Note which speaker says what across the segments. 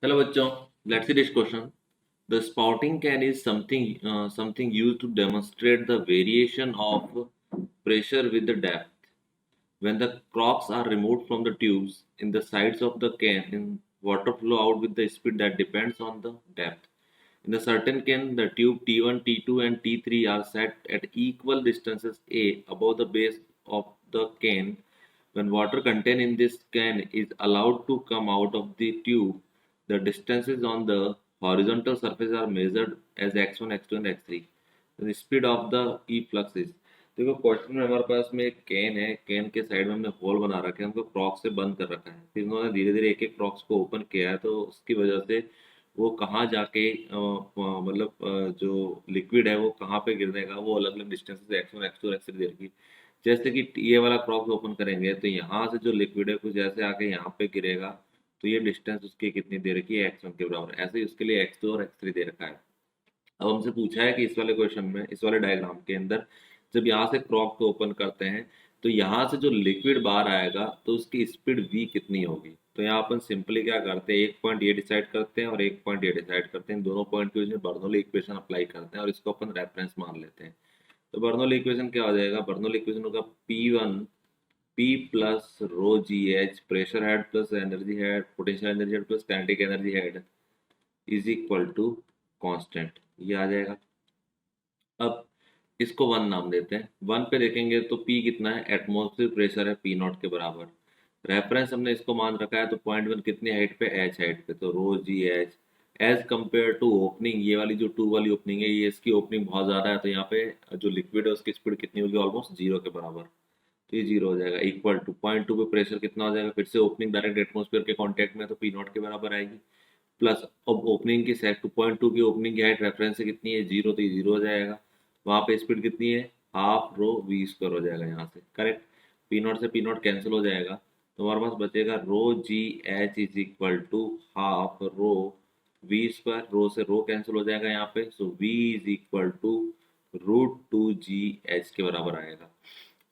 Speaker 1: Hello बच्चों, let's see this question. The spouting can is something used to demonstrate the variation of pressure with the depth. When the corks are removed from the tubes in the sides of the can, water flow out with the speed that depends on the depth. In the certain can, the tube T1, T2, and T3 are set at equal distances A above the base of the can. When water contained in this can is allowed to come out of the tube, the distances on the horizontal surface are measured as x1, x2 and x3. The speed of the efflux is। देखो question में हमारे पास में एक can है, can के side में हमने whole बना रखे हैं, हमको क्रॉक से बंद कर रखा है। फिर उन्होंने धीरे धीरे एक एक क्रॉक्स को ओपन किया है, तो उसकी वजह से वो कहाँ जाके मतलब जो लिक्विड है वो कहाँ पे गिरने का, वो अलग अलग distances x one x two x three दे रखी। जैसे कि ये वाला क्रॉक्स ओपन करेंगे तो यहाँ से जो लिक्विड है कुछ ऐसे आके यहाँ पे गिरेगा, तो ये डिस्टेंस उसकी कितनी दे रखी है एक्स वन के बराबर। ऐसे ही उसके लिए एक्स टू और एक्स थ्री दे रखा है। अब हमसे पूछा है कि इस वाले क्वेश्चन में, इस वाले डायग्राम के अंदर, जब यहाँ से क्रॉक को ओपन करते हैं तो यहाँ से जो लिक्विड बाहर आएगा तो उसकी स्पीड v कितनी होगी। तो यहाँ अपन सिंपली क्या करते हैं, एक पॉइंट ये डिसाइड करते हैं और एक पॉइंट ये डिसाइड करते हैं, दोनों पॉइंट के बीच में बर्नौली इक्वेशन अप्लाई करते हैं और इसको अपन रेफरेंस मान लेते हैं। तो बर्नौली इक्वेशन क्या हो जाएगा, बर्नौली इक्वेशन होगा P1 P plus rho g h, pressure head plus energy head, potential energy head plus kinetic energy head is equal to constant. ये आ जाएगा। अब इसको वन नाम देते हैं। वन पे देखेंगे तो पी कितना है, एटमॉस्फेयर प्रेशर है पी नॉट के बराबर। रेफरेंस हमने इसको मान रखा है, तो पॉइंट वन कितनी हाइट पे, एच हाइट पे, तो rho g h as compare to opening. ये वाली जो टू वाली ओपनिंग है, ये इसकी ओपनिंग बहुत ज़्यादा है, तो यहाँ पे जो लिक्विड है उसकी स्पीड कितनी होगी, ऑलमोस्ट जीरो के बराबर। तो ये जीरो हो जाएगा। इक्वल टू पॉइंट टू पे प्रेशर कितना हो जाएगा, फिर से ओपनिंग डायरेक्ट एटमॉस्फेयर के कॉन्टेक्ट में, तो पी नॉट के बराबर आएगी। प्लस अब ओपनिंग की सेट 2.2 की ओपनिंग की हाइट रेफरेंस से कितनी है, जीरो, तो ये जीरो हो जाएगा। वहाँ पे स्पीड कितनी है, हाफ रो वी स्क्वायर हो जाएगा यहाँ से, करेक्ट। पी नॉट से पी नॉट कैंसिल हो जाएगा, तो हमारे पास बचेगा rho g h is equal to half rho v square. Rho से रो कैंसिल हो जाएगा यहाँ पे, so v is equal to √2 g h के बराबर आएगा।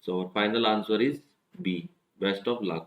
Speaker 1: So final answer is B. Best of luck.